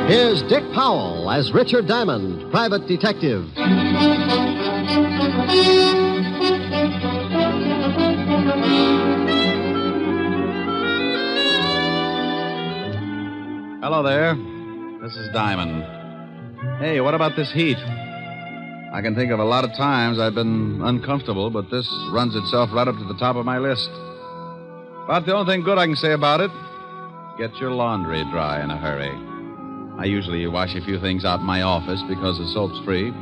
Here's Dick Powell as Richard Diamond, private detective. Hello there. This is Diamond. Hey, what about this heat? I can think of a lot of times I've been uncomfortable, but this runs itself right up to the top of my list. But the only thing good I can say about it, get your laundry dry in a hurry. I usually wash a few things out in my office because the soap's free.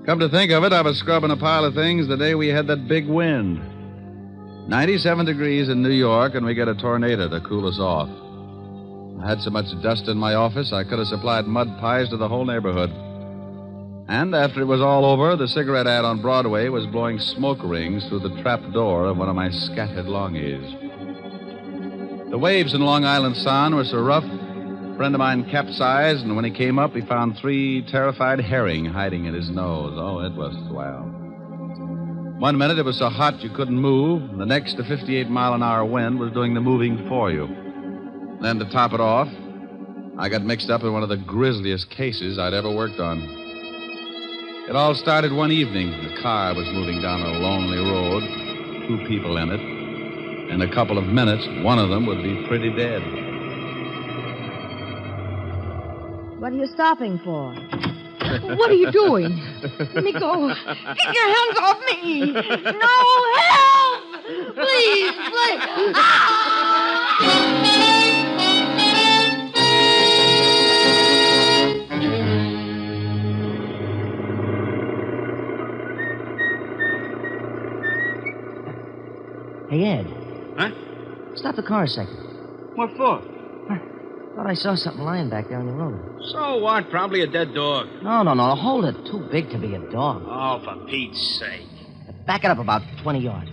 Come to think of it, I was scrubbing a pile of things the day we had that big wind. 97 degrees in New York, and we get a tornado to cool us off. I had so much dust in my office, I could have supplied mud pies to the whole neighborhood. And after it was all over, the cigarette ad on Broadway was blowing smoke rings through the trap door of one of my scattered longies. The waves in Long Island Sound were so rough, a friend of mine capsized, and when he came up, he found 3 terrified herring hiding in his nose. Oh, it was swell. One minute it was so hot you couldn't move, and the next, the 58-mile-an-hour wind was doing the moving for you. Then, to top it off, I got mixed up in one of the grisliest cases I'd ever worked on. It all started one evening. The car was moving down a lonely road, 2 people in it. In a couple of minutes, one of them would be pretty dead. What are you stopping for? What are you doing? Let me go. Get your hands off me. No, help! Please, please. Hey, Ed. Huh? Stop the car a second. What for? Thought I saw something lying back there on the road. So what? Probably a dead dog. No. Hold it. Too big to be a dog. Oh, for Pete's sake. Back it up about 20 yards.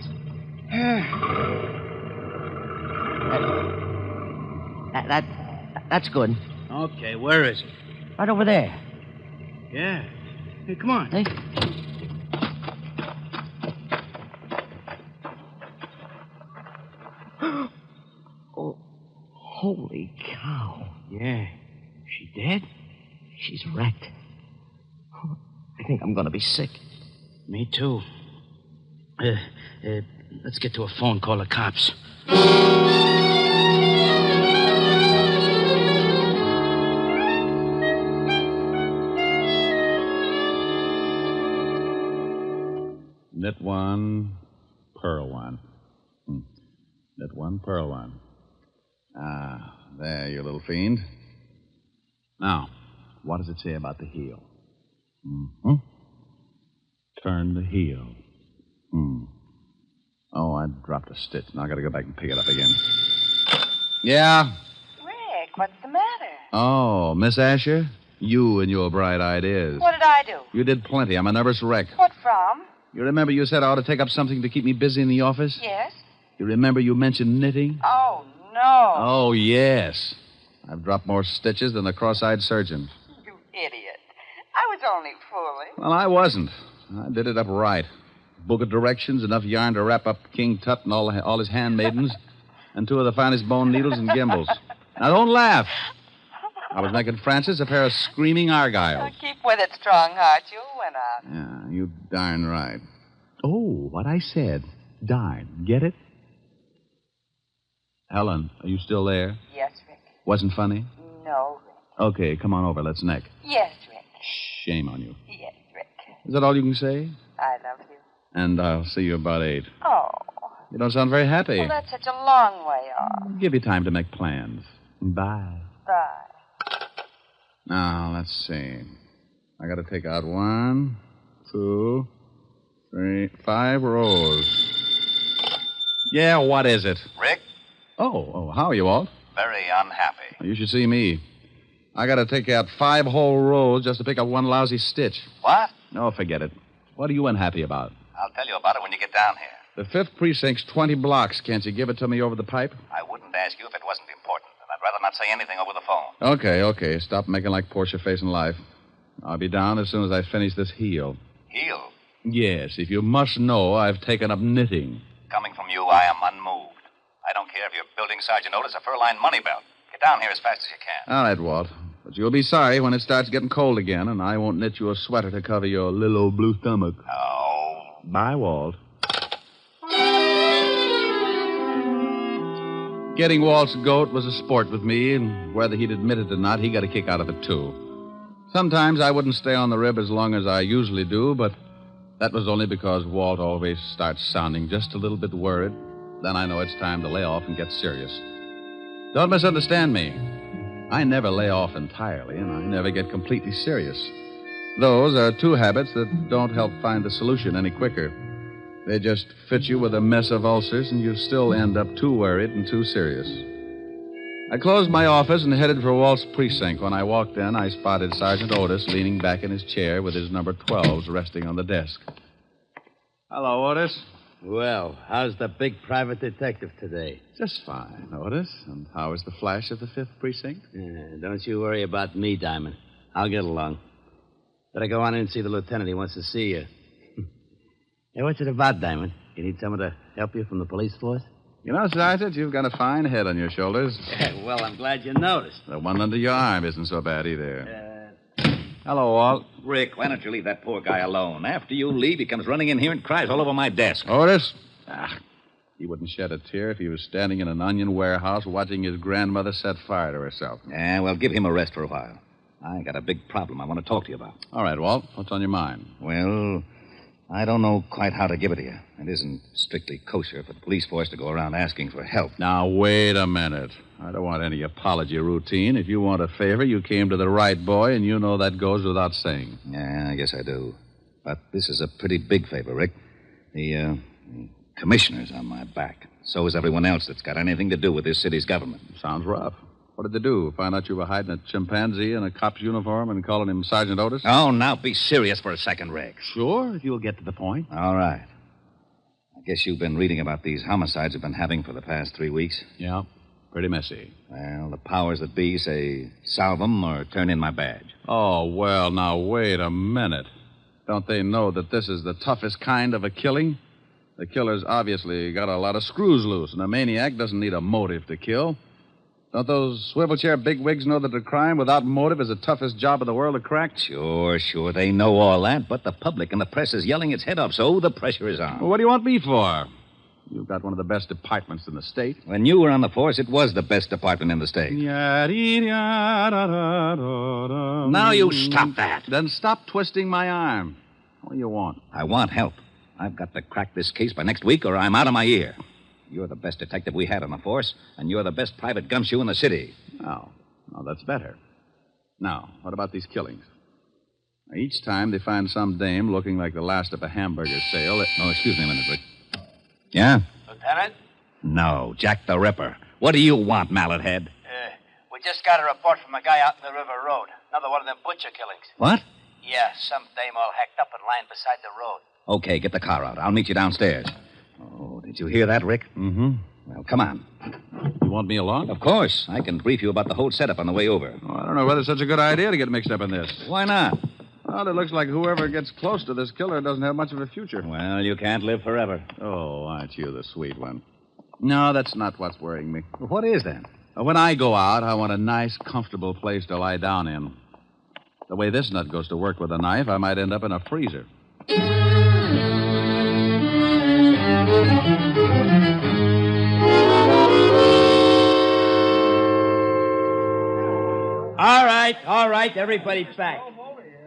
That's good. Okay, where is it? Right over there. Yeah. Hey, come on. Hey. Oh, holy cow. Yeah. She dead? She's wrecked. I think I'm going to be sick. Me too. Let's get to a phone, call the cops. Knit 1, purl 1. Knit 1, purl 1. Ah, there, you little fiend. Now, what does it say about the heel? Mm-hmm. Turn the heel. Oh, I dropped a stitch. Now I gotta go back and pick it up again. Yeah? Rick, what's the matter? Oh, Miss Asher? You and your bright ideas. What did I do? You did plenty. I'm a nervous wreck. What from? You remember you said I ought to take up something to keep me busy in the office? Yes. You remember you mentioned knitting? Oh, no. Oh, yes. I've dropped more stitches than the cross-eyed surgeon. You idiot. I was only fooling. Well, I wasn't. I did it up right. Book of directions, enough yarn to wrap up King Tut and all his handmaidens, and 2 of the finest bone needles and gimbals. Now, don't laugh. I was making Francis a pair of screaming argyles. Keep with it, strong heart. You'll win out. Yeah, you darn right. Oh, what I said. Darn. Get it? Helen, are you still there? Yes, Rick. Wasn't funny? No, Rick. Okay, come on over. Let's neck. Yes, Rick. Shame on you. Yes, Rick. Is that all you can say? I love you. And I'll see you about 8. Oh. You don't sound very happy. Well, that's such a long way off. Give you time to make plans. Bye. Bye. Now, let's see. I got to take out 1, 2, 3, 5 rows. Yeah, what is it? Rick? Oh, how are you, Walt? Very unhappy. You should see me. I got to take out 5 whole rows just to pick up 1 lousy stitch. What? No, forget it. What are you unhappy about? I'll tell you about it when you get down here. The 5th Precinct's 20 blocks. Can't you give it to me over the pipe? I wouldn't ask you if it wasn't important, and I'd rather not say anything over the phone. Okay. Stop making like Portia facing life. I'll be down as soon as I finish this heel. Heel? Yes, if you must know, I've taken up knitting. Coming from you, I am unmoved. I don't care if you're building Sergeant Otis a fur-lined money belt. Get down here as fast as you can. All right, Walt. But you'll be sorry when it starts getting cold again, and I won't knit you a sweater to cover your little old blue stomach. Oh. Bye, Walt. Getting Walt's goat was a sport with me, and whether he'd admit it or not, he got a kick out of it, too. Sometimes I wouldn't stay on the rib as long as I usually do, but that was only because Walt always starts sounding just a little bit worried. Then I know it's time to lay off and get serious. Don't misunderstand me. I never lay off entirely, and I never get completely serious. Those are two habits that don't help find the solution any quicker. They just fit you with a mess of ulcers, and you still end up too worried and too serious. I closed my office and headed for Walt's precinct. When I walked in, I spotted Sergeant Otis leaning back in his chair with his number 12s resting on the desk. Hello, Otis. Well, how's the big private detective today? Just fine, Otis. And how is the flash of the 5th Precinct? Don't you worry about me, Diamond. I'll get along. Better go on in and see the lieutenant. He wants to see you. Hey, what's it about, Diamond? You need someone to help you from the police force? You know, Sergeant, you've got a fine head on your shoulders. Well, I'm glad you noticed. The one under your arm isn't so bad either. Hello, Walt. Rick, why don't you leave that poor guy alone? After you leave, he comes running in here and cries all over my desk. Otis? He wouldn't shed a tear if he was standing in an onion warehouse watching his grandmother set fire to herself. Yeah, well, give him a rest for a while. I got a big problem I want to talk to you about. All right, Walt. What's on your mind? Well, I don't know quite how to give it to you. It isn't strictly kosher for the police force to go around asking for help. Now, wait a minute. I don't want any apology routine. If you want a favor, you came to the right boy, and you know that goes without saying. Yeah, I guess I do. But this is a pretty big favor, Rick. The commissioner's on my back. So is everyone else that's got anything to do with this city's government. Sounds rough. What did they do? Find out you were hiding a chimpanzee in a cop's uniform and calling him Sergeant Otis? Oh, now be serious for a second, Rick. Sure, if you'll get to the point. All right. I guess you've been reading about these homicides we've been having for the past 3 weeks. Yeah, pretty messy. Well, the powers that be say salve them or turn in my badge. Oh, well, now, wait a minute. Don't they know that this is the toughest kind of a killing? The killer's obviously got a lot of screws loose, and a maniac doesn't need a motive to kill. Don't those swivel chair bigwigs know that a crime without motive is the toughest job in the world to crack? Sure. They know all that, but the public and the press is yelling its head off, so the pressure is on. Well, what do you want me for? You've got one of the best departments in the state. When you were on the force, it was the best department in the state. Now you stop that. Then stop twisting my arm. What do you want? I want help. I've got to crack this case by next week, or I'm out of my ear. You're the best detective we had on the force, and you're the best private gumshoe in the city. Oh, that's better. Now, what about these killings? Each time they find some dame looking like the last of a hamburger sale. Oh, excuse me a minute, Rick. Yeah? Lieutenant? No, Jack the Ripper. What do you want, Mallet Head? We just got a report from a guy out in the River Road. Another one of them butcher killings. What? Yeah, some dame all hacked up and lying beside the road. Okay, get the car out. I'll meet you downstairs. Oh, did you hear that, Rick? Mm-hmm. Well, come on. You want me along? Of course. I can brief you about the whole setup on the way over. Oh, I don't know whether it's such a good idea to get mixed up in this. Why not? Well, it looks like whoever gets close to this killer doesn't have much of a future. Well, you can't live forever. Oh, aren't you the sweet one? No, that's not what's worrying me. Well, what is then? When I go out, I want a nice, comfortable place to lie down in. The way this nut goes to work with a knife, I might end up in a freezer. All right, everybody's back.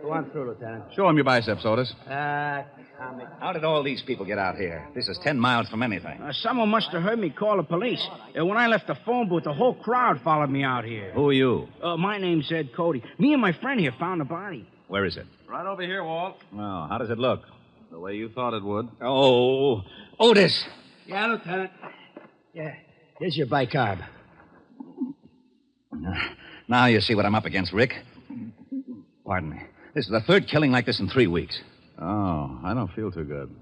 Go on through, Lieutenant. Show him your biceps, Otis. How did all these people get out here? This is 10 miles from anything. Someone must have heard me call the police. When I left the phone booth, the whole crowd followed me out here. Who are you? My name's Ed Cody. Me and my friend here found the body. Where is it? Right over here, Walt. Well, how does it look? The way you thought it would. Oh, Otis. Yeah, Lieutenant. Yeah, here's your bicarb. Now you see what I'm up against, Rick. Pardon me. This is the third killing like this in 3 weeks. Oh, I don't feel too good.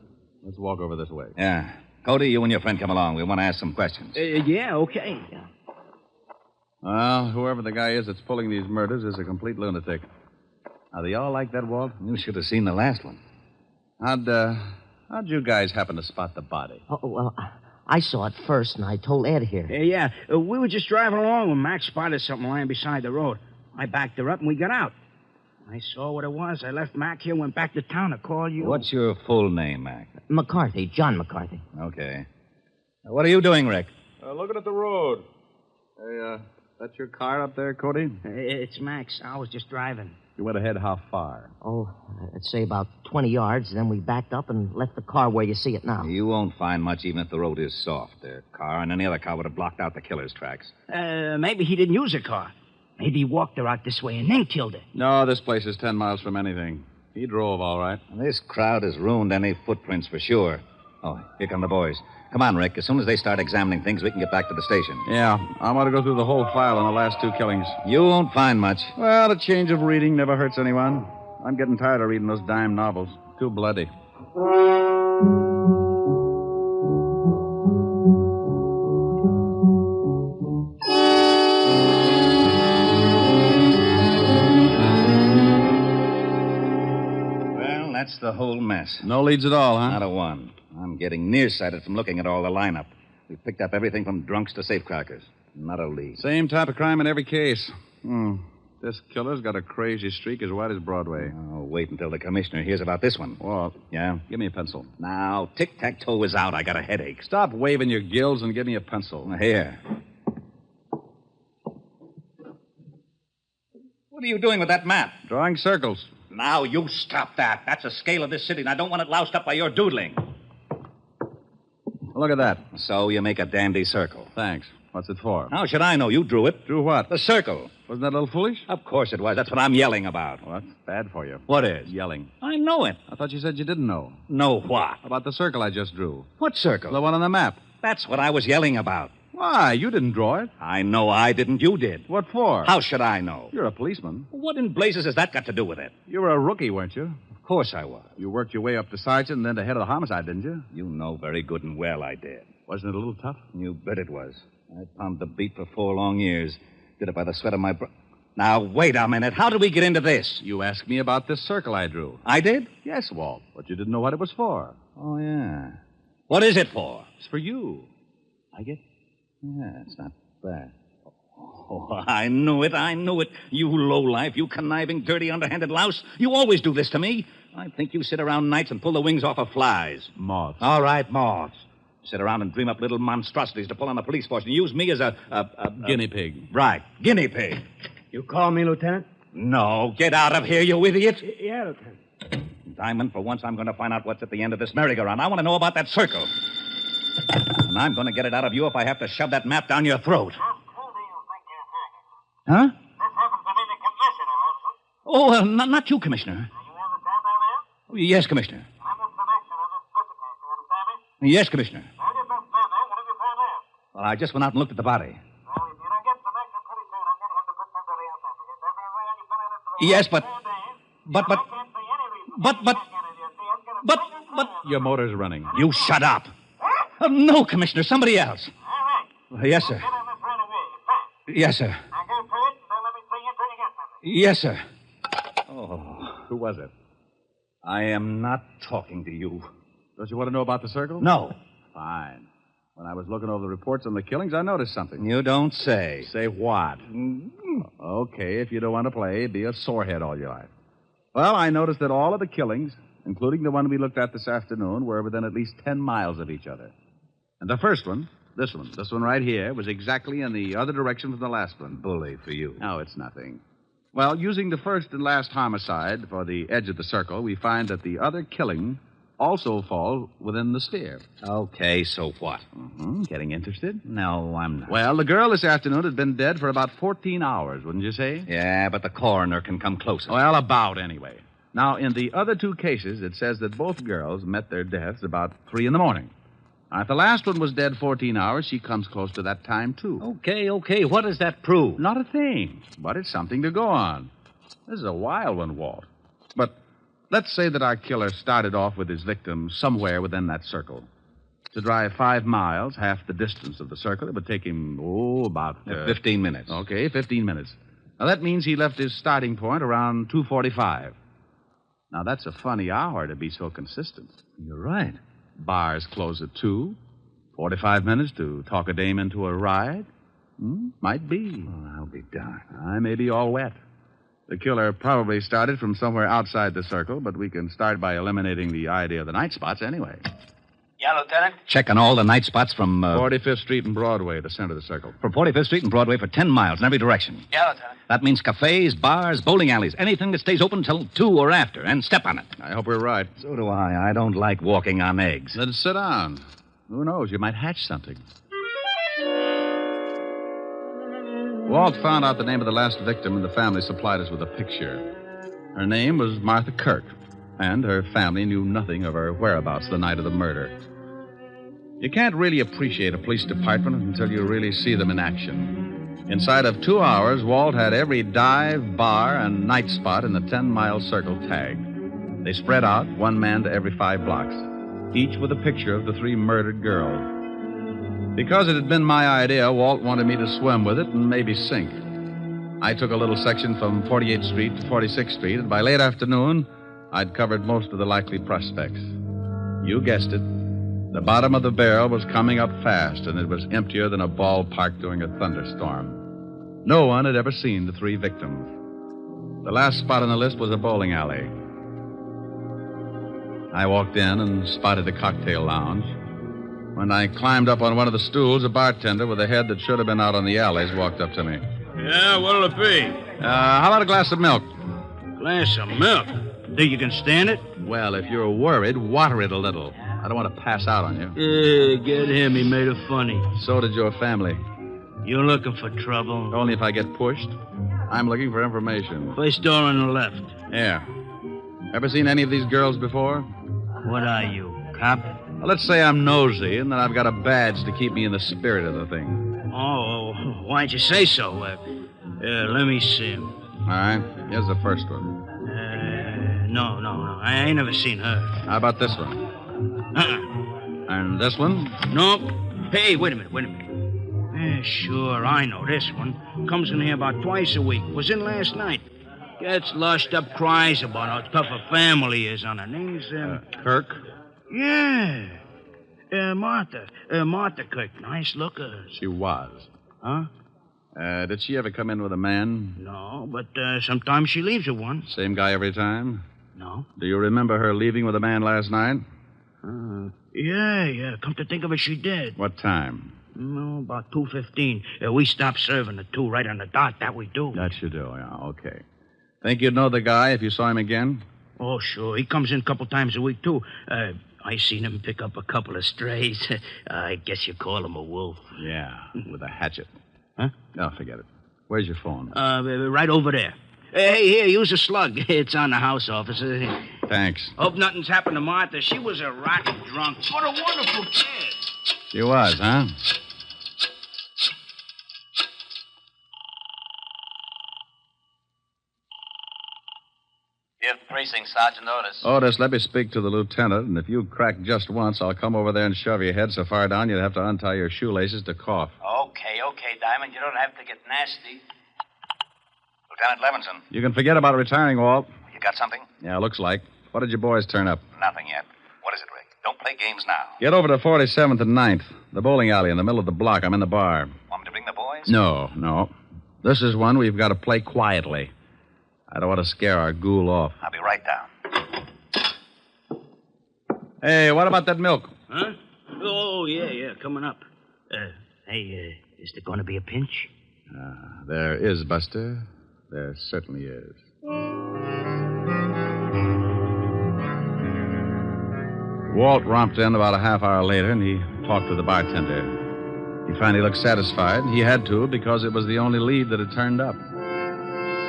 Let's walk over this way. Yeah. Cody, you and your friend come along. We want to ask some questions. Yeah, okay. Well, whoever the guy is that's pulling these murders is a complete lunatic. Are they all like that, Walt? You should have seen the last one. How'd you guys happen to spot the body? Oh, well, I saw it first, and I told Ed here. Yeah. We were just driving along when Mac spotted something lying beside the road. I backed her up, and we got out. I saw what it was. I left Mac here, went back to town to call you. What's your full name, Mac? McCarthy, John McCarthy. Okay. What are you doing, Rick? Looking at the road. Hey, that's your car up there, Cody? It's Mac's. I was just driving. You went ahead how far? Oh, I'd say about 20 yards. Then we backed up and left the car where you see it now. You won't find much even if the road is soft. Their car and any other car would have blocked out the killer's tracks. Maybe he didn't use a car. Maybe he walked her out this way and then killed her. No, this place is 10 miles from anything. He drove, all right. This crowd has ruined any footprints for sure. Oh, here come the boys. Come on, Rick. As soon as they start examining things, we can get back to the station. Yeah, I want to go through the whole file on the last 2 killings. You won't find much. Well, a change of reading never hurts anyone. I'm getting tired of reading those dime novels. Too bloody. Well, that's the whole mess. No leads at all, huh? Not a one. I'm getting nearsighted from looking at all the lineup. We've picked up everything from drunks to safecrackers. Not a lead. Same type of crime in every case. This killer's got a crazy streak as wide as Broadway. Oh, wait until the commissioner hears about this one. Walt. Yeah? Give me a pencil. Now, tic-tac-toe is out. I got a headache. Stop waving your gills and give me a pencil. Here. What are you doing with that map? Drawing circles. Now, you stop that. That's a scale of this city, and I don't want it loused up by your doodling. Look at that. So you make a dandy circle. Thanks. What's it for? How should I know? You drew it. Drew what? The circle. Wasn't that a little foolish? Of course it was. That's what I'm yelling about. Well, that's bad for you. What is? Yelling. I know it. I thought you said you didn't know. Know what? About the circle I just drew. What circle? The one on the map. That's what I was yelling about. Why? You didn't draw it. I know I didn't. You did. What for? How should I know? You're a policeman. What in blazes has that got to do with it? You were a rookie, weren't you? Of course I was. You worked your way up to sergeant and then to head of the homicide, didn't you? You know very good and well I did. Wasn't it a little tough? You bet it was. I pounded the beat for 4 long years. Did it by the sweat of my brow. Now, wait a minute. How did we get into this? You asked me about this circle I drew. I did? Yes, Walt. But you didn't know what it was for. Oh, yeah. What is it for? It's for you. Like it? Yeah, it's not bad. Oh, I knew it. You lowlife, you conniving, dirty, underhanded louse. You always do this to me. I think you sit around nights and pull the wings off of flies. Moths. All right, moths. Sit around and dream up little monstrosities to pull on the police force and use me as a guinea pig. Right, guinea pig. You call me, Lieutenant? No, get out of here, you idiot. Yeah, Lieutenant. Diamond, for once I'm going to find out what's at the end of this merry-go-round. I want to know about that circle. And I'm going to get it out of you if I have to shove that map down your throat. Just who do you think you're talking to? Huh? This happens to be the commissioner, Wilson. Oh, not you, Commissioner. Are you on the down there? Oh, yes, Commissioner. I'm the commissioner of this district, you understand me? Yes, Commissioner. Now, you been standing. What did you find out? Well, I just went out and looked at the body. Well, if you don't get some action pretty soon, I'm going to have to put somebody else on because everywhere you've been in this room, Yes, but... I can't see any reason. But... Your motor's running. You shut up. No, Commissioner, somebody else. All right. Yes, sir. Get in this right away. Fast. Yes, sir. Now go through it and don't let me see you until you get something. Yes, sir. Oh, Who was it? I am not talking to you. Don't you want to know about the circle? No. Fine. When I was looking over the reports on the killings, I noticed something. You don't say. Say what? Okay, if you don't want to play, be a sorehead all your life. Well, I noticed that all of the killings, including the one we looked at this afternoon, were within at least 10 miles of each other. And the first one, this one right here, was exactly in the other direction from the last one. Bully for you. No, it's nothing. Well, using the first and last homicide for the edge of the circle, we find that the other killing also falls within the sphere. Okay, so what? Getting interested? No, I'm not. Well, the girl this afternoon had been dead for about 14 hours, wouldn't you say? Yeah, but the coroner can come closer. Well, about anyway. Now, in the other 2 cases, it says that both girls met their deaths about 3 in the morning. Now, if the last one was dead 14 hours, she comes close to that time, too. Okay. What does that prove? Not a thing, but it's something to go on. This is a wild one, Walt. But let's say that our killer started off with his victim somewhere within that circle. To drive 5 miles, half the distance of the circle, it would take him, about... 15 minutes. Okay, 15 minutes. Now, that means he left his starting point around 2:45. Now, that's a funny hour to be so consistent. You're right. Bars close at 2. 45 minutes to talk a dame into a ride? Might be. Oh, I'll be darned. I may be all wet. The killer probably started from somewhere outside the circle, but we can start by eliminating the idea of the night spots anyway. Yeah, Lieutenant? Checking all the night spots from... 45th Street and Broadway, the center of the circle. From 45th Street and Broadway for 10 miles in every direction. Yeah, Lieutenant. That means cafes, bars, bowling alleys, anything that stays open till 2 or after, and step on it. I hope we're right. So do I. I don't like walking on eggs. Then sit down. Who knows? You might hatch something. Walt found out the name of the last victim, and the family supplied us with a picture. Her name was Martha Kirk, and her family knew nothing of her whereabouts the night of the murder. You can't really appreciate a police department until you really see them in action. Inside of 2 hours, Walt had every dive, bar, and night spot in the 10-mile circle tagged. They spread out, 1 man to every 5 blocks, each with a picture of the 3 murdered girls. Because it had been my idea, Walt wanted me to swim with it and maybe sink. I took a little section from 48th Street to 46th Street, and by late afternoon, I'd covered most of the likely prospects. You guessed it. The bottom of the barrel was coming up fast, and it was emptier than a ballpark during a thunderstorm. No one had ever seen the 3 victims. The last spot on the list was a bowling alley. I walked in and spotted a cocktail lounge. When I climbed up on one of the stools, a bartender with a head that should have been out on the alleys walked up to me. Yeah, what'll it be? How about a glass of milk? Glass of milk? Think you can stand it? Well, if you're worried, water it a little. I don't want to pass out on you. Get him. He made it funny. So did your family. You're looking for trouble? Only if I get pushed. I'm looking for information. First door on the left. Yeah. Ever seen any of these girls before? What are you, cop? Well, let's say I'm nosy, and then I've got a badge to keep me in the spirit of the thing. Oh, why'd you say so? Let me see him. All right. Here's the first one. No. I ain't never seen her. How about this one? And this one? Nope. Hey, wait a minute. Sure, I know this one. Comes in here about twice a week. Was in last night. Gets lushed up, cries about how tough a family is on her. Name's, Kirk? Yeah. Martha. Martha Kirk. Nice looker. She was. Huh? Did she ever come in with a man? No, but sometimes she leaves with one. Same guy every time? No. Do you remember her leaving with a man last night? Yeah. Come to think of it, she did. What time? No, about 2:15. We stopped serving at 2 right on the dot. That we do. That you do, yeah. Okay. Think you'd know the guy if you saw him again? Oh, sure. He comes in a couple times a week, too. I seen him pick up a couple of strays. I guess you call him a wolf. Yeah, with a hatchet. Huh? No, forget it. Where's your phone? Right over there. Hey, here, use a slug. It's on the house, officer. Thanks. Hope nothing's happened to Martha. She was a rotten drunk. What a wonderful kid. She was, huh? Fifth Precinct, Sergeant Otis. Otis, let me speak to the lieutenant, and if you crack just once, I'll come over there and shove your head so far down you'd have to untie your shoelaces to cough. Okay, Diamond. You don't have to get nasty. Lieutenant Levinson. You can forget about retiring, Walt. You got something? Yeah, looks like. What did your boys turn up? Nothing yet. What is it, Rick? Don't play games now. Get over to 47th and 9th, the bowling alley in the middle of the block. I'm in the bar. Want me to bring the boys? No. This is one we've got to play quietly. I don't want to scare our ghoul off. I'll be right down. Hey, what about that milk? Huh? Oh, yeah, coming up. Hey, is there going to be a pinch? There is, Buster. There certainly is. Walt romped in about a half hour later, and he talked with the bartender. He finally looked satisfied. He had to, because it was the only lead that had turned up.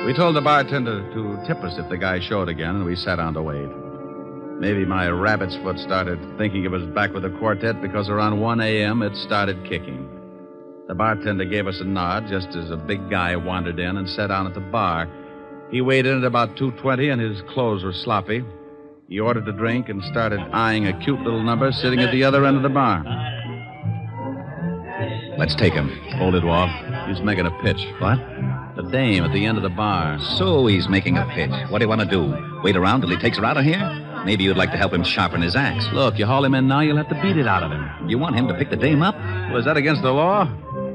We told the bartender to tip us if the guy showed again, and we sat down to wait. Maybe my rabbit's foot started thinking it was back with the quartet because around 1 a.m. it started kicking. The bartender gave us a nod just as a big guy wandered in and sat down at the bar. He weighed in at about 220, and his clothes were sloppy. He ordered a drink and started eyeing a cute little number sitting at the other end of the bar. Let's take him. Hold it, Walt. He's making a pitch. What? The dame at the end of the bar. So he's making a pitch. What do you want to do? Wait around till he takes her out of here? Maybe you'd like to help him sharpen his axe. Look, you haul him in now, you'll have to beat it out of him. You want him to pick the dame up? Was that against the law?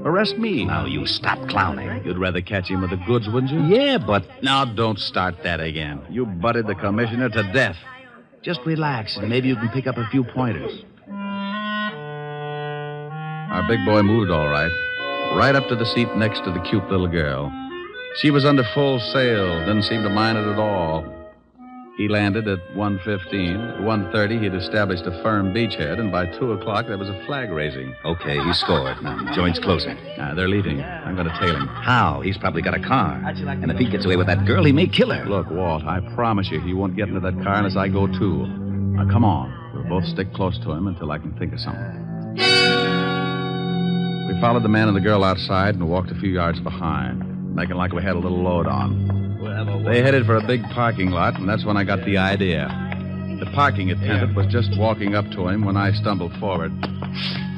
Arrest me. Now, you stop clowning. You'd rather catch him with the goods, wouldn't you? Yeah, but... Now, don't start that again. You butted the commissioner to death. Just relax, and maybe you can pick up a few pointers. Our big boy moved all right. Right up to the seat next to the cute little girl. She was under full sail, didn't seem to mind it at all. He landed at 1:15. At 1:30, he'd established a firm beachhead, and by 2 o'clock, there was a flag raising. Okay, he scored. Now, the joint's closing. They're leaving. I'm going to tail him. How? He's probably got a car. And if he gets away with that girl, he may kill her. Look, Walt, I promise you he won't get into that car unless I go, too. Now, come on. We'll both stick close to him until I can think of something. We followed the man and the girl outside and walked a few yards behind, making like we had a little load on. They headed for a big parking lot, and that's when I got the idea. The parking attendant was just walking up to him when I stumbled forward.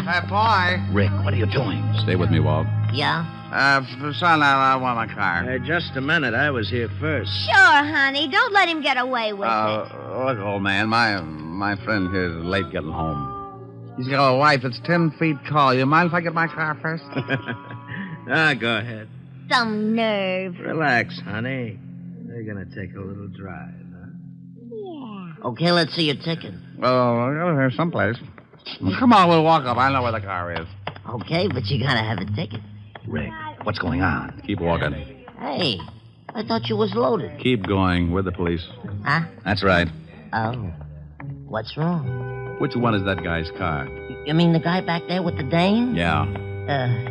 Hey, boy. Rick, what are you doing? Stay with me, Walt. Yeah? Son, I want my car. Just a minute. I was here first. Sure, honey. Don't let him get away with it. Look, old man, my friend here is late getting home. He's got a wife that's 10 feet tall. You mind if I get my car first? Go ahead. Some nerve. Relax, honey. We're going to take a little drive, huh? Yeah. Okay, let's see your ticket. Well, I got it here someplace. Come on, we'll walk up. I know where the car is. Okay, but you gotta have a ticket. Rick, what's going on? Keep walking. Hey, I thought you was loaded. Keep going. We're the police. Huh? That's right. Oh. What's wrong? Which one is that guy's car? You mean the guy back there with the dame? Yeah.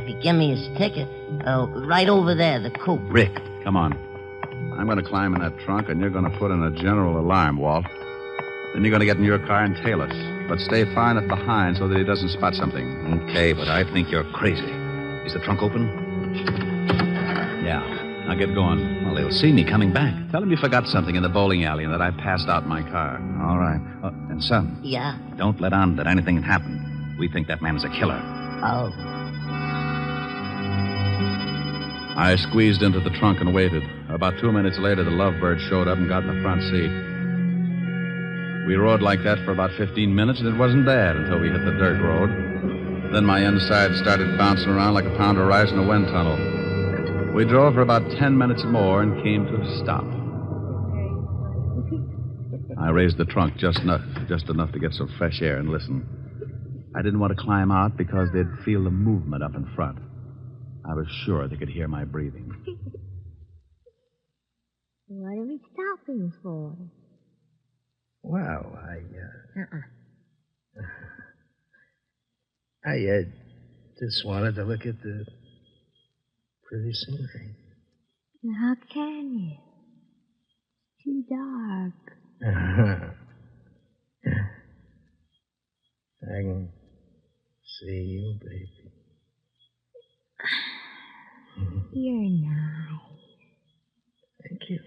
He gave me his ticket. Right over there, the coupe. Rick, come on. I'm going to climb in that trunk, and you're going to put in a general alarm, Walt. Then you're going to get in your car and tail us. But stay far enough behind so that he doesn't spot something. Okay, but I think you're crazy. Is the trunk open? Yeah. Now get going. Well, they'll see me coming back. Tell him you forgot something in the bowling alley and that I passed out in my car. All right. And, son. Yeah? Don't let on that anything had happened. We think that man is a killer. Oh. I squeezed into the trunk and waited. About 2 minutes later, the Lovebird showed up and got in the front seat. We rode like that for about 15 minutes, and it wasn't bad until we hit the dirt road. Then my inside started bouncing around like a pound of rice in a wind tunnel. We drove for about 10 minutes more and came to a stop. I raised the trunk just enough to get some fresh air and listen. I didn't want to climb out because they'd feel the movement up in front. I was sure they could hear my breathing. What are we stopping for? Well, I just wanted to look at the pretty scenery. How can you? It's too dark. I can see you, baby. You're nice. Thank you.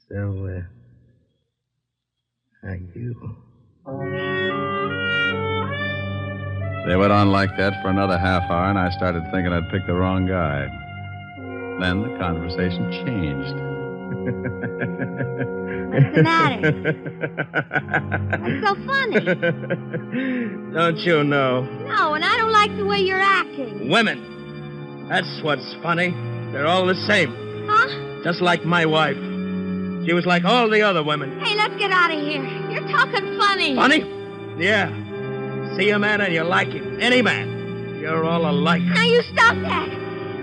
So, are you? They went on like that for another half hour, and I started thinking I'd picked the wrong guy. Then the conversation changed. What's the matter? What's so funny? Don't you know? No, and I don't like the way you're acting. Women. That's what's funny. They're all the same. Huh? Just like my wife. She was like all the other women. Hey, let's get out of here. You're talking funny. Funny? Yeah. See a man and you like him. Any man. You're all alike. Now you stop that.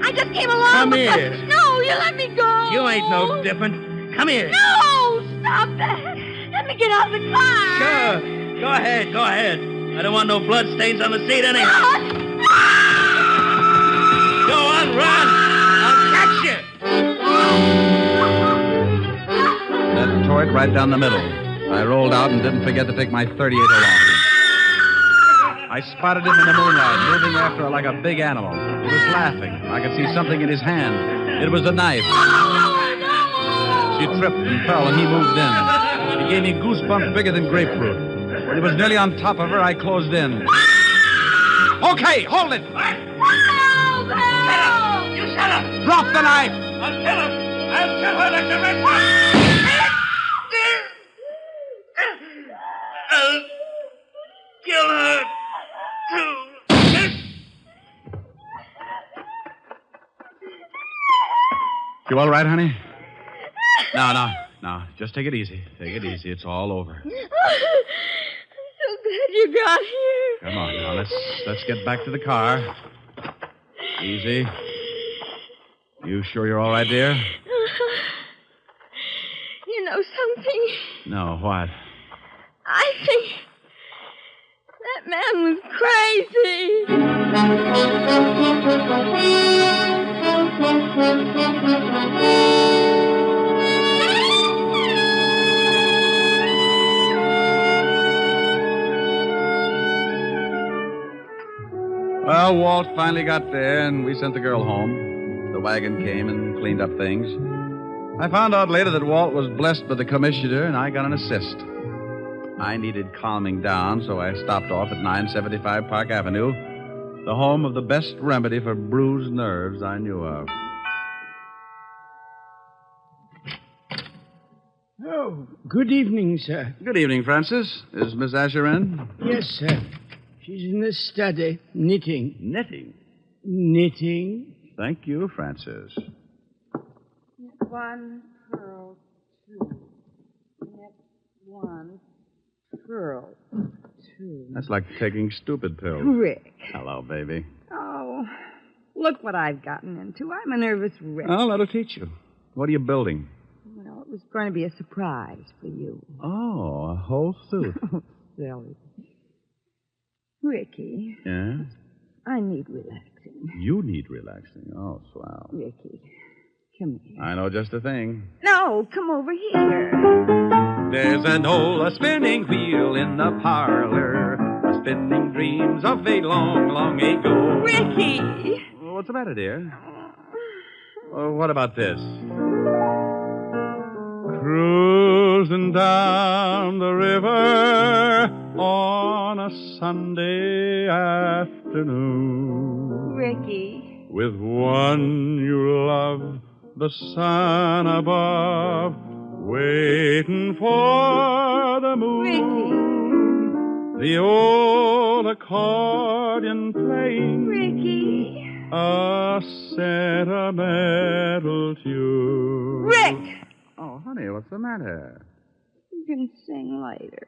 I just came along Come because... here. No, you let me go. You ain't no different. Come here. No, stop that. Let me get out of the car. Sure. Go ahead. I don't want no blood stains on the seat anyhow. Go on, run. I'll catch you. That tore it right down the middle. I rolled out and didn't forget to take my .38 along. I spotted him in the moonlight, moving after her like a big animal. He was laughing. I could see something in his hand. It was a knife. She tripped and fell, and he moved in. She gave me goosebumps bigger than grapefruit. When he was nearly on top of her, I closed in. Okay, hold it! Help! Help! You shut up! Drop the knife! I'll kill him! I'll kill her like the red one! I'll kill her, too. You all right, honey? No. Just take it easy. Take it easy. It's all over. I'm so glad you got here. Come on now. Let's get back to the car. Easy. You sure you're all right, dear? You know something? No, what? I think that man was Well, Walt finally got there, and we sent the girl home. The wagon came and cleaned up things. I found out later that Walt was blessed by the commissioner, and I got an assist. I needed calming down, so I stopped off at 975 Park Avenue, the home of the best remedy for bruised nerves I knew of. Oh, good evening, sir. Good evening, Francis. Is Miss Asher in? Yes, sir. She's in the study, knitting. Knitting? Knitting. Thank you, Francis. One, pearl, two. Next one, pearl, two. That's like taking stupid pills. Rick. Hello, baby. Oh, look what I've gotten into. I'm a nervous wreck. I'll let her teach you. What are you building? Well, it was going to be a surprise for you. Oh, a whole suit. Oh, silly. Ricky. Yeah? I need relaxing. You need relaxing. Oh, swell. Ricky, come here. I know just the thing. No, come over here. There's an old spinning wheel in the parlor, spinning dreams of a long, long ago. Ricky! Well, what's the matter, dear? What about this? Cruising down the river on a Sunday afternoon. Ricky. With one you love, the sun above, waiting for the moon. Ricky. The old accordion playing. Ricky. A sentimental tune. Rick! Oh, honey, what's the matter? You can sing later.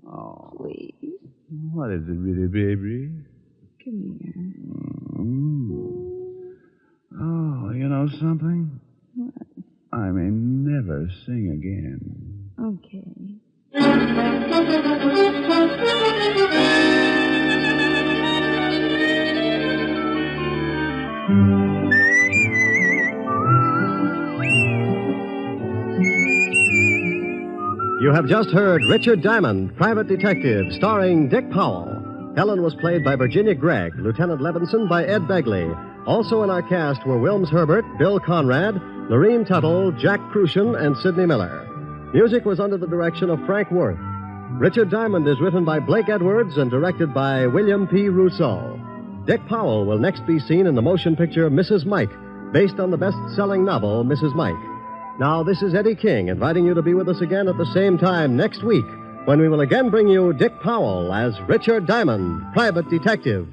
Oh. Please. What is it, really, baby? Come here. Oh, you know something? What? I may never sing again. Okay. You have just heard Richard Diamond, Private Detective, starring Dick Powell. Helen was played by Virginia Gregg, Lieutenant Levinson by Ed Begley. Also in our cast were Wilms Herbert, Bill Conrad, Lorene Tuttle, Jack Crucian, and Sidney Miller. Music was under the direction of Frank Worth. Richard Diamond is written by Blake Edwards and directed by William P. Rousseau. Dick Powell will next be seen in the motion picture Mrs. Mike, based on the best-selling novel Mrs. Mike. Now, this is Eddie King inviting you to be with us again at the same time next week when we will again bring you Dick Powell as Richard Diamond, Private Detective.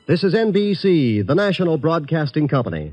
This is NBC, the national broadcasting company.